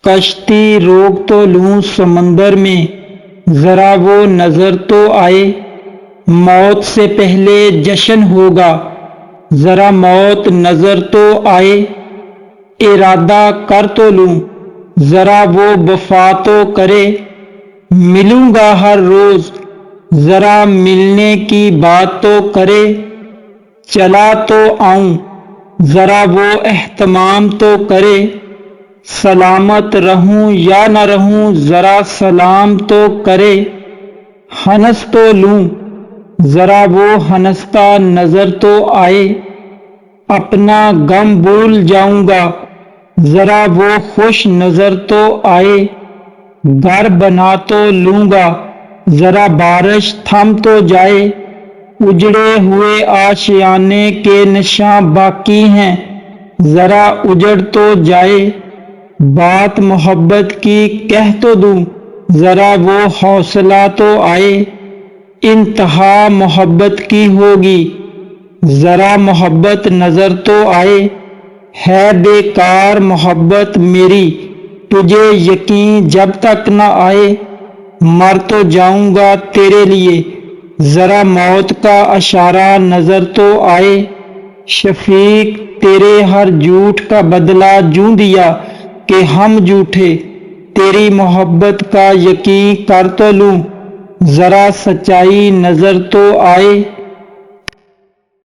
کشتی روک تو لوں سمندر میں، ذرا وہ نظر تو آئے، موت سے پہلے جشن ہوگا، ذرا موت نظر تو آئے، ارادہ کر تو لوں، ذرا وہ وفا تو کرے، ملوں گا ہر روز، ذرا ملنے کی بات تو کرے، چلا تو آؤں، ذرا وہ اہتمام تو کرے، سلامت رہوں یا نہ رہوں، ذرا سلام تو کرے، ہنس تو لوں، ذرا وہ ہنستا نظر تو آئے، اپنا غم بھول جاؤں گا، ذرا وہ خوش نظر تو آئے، گھر بنا تو لوں گا، ذرا بارش تھم تو جائے، اجڑے ہوئے آشیانے کے نشاں باقی ہیں، ذرا اجڑ تو جائے، بات محبت کی کہہ تو دوں، ذرا وہ حوصلہ تو آئے، انتہا محبت کی ہوگی، ذرا محبت نظر تو آئے، ہے بیکار محبت میری، تجھے یقین جب تک نہ آئے، مر تو جاؤں گا تیرے لیے، ذرا موت کا اشارہ نظر تو آئے، شفیق تیرے ہر جھوٹ کا بدلہ جوں دیا کہ ہم جھوٹے، تیری محبت کا یقین کر تو لوں، ذرا سچائی نظر تو آئے،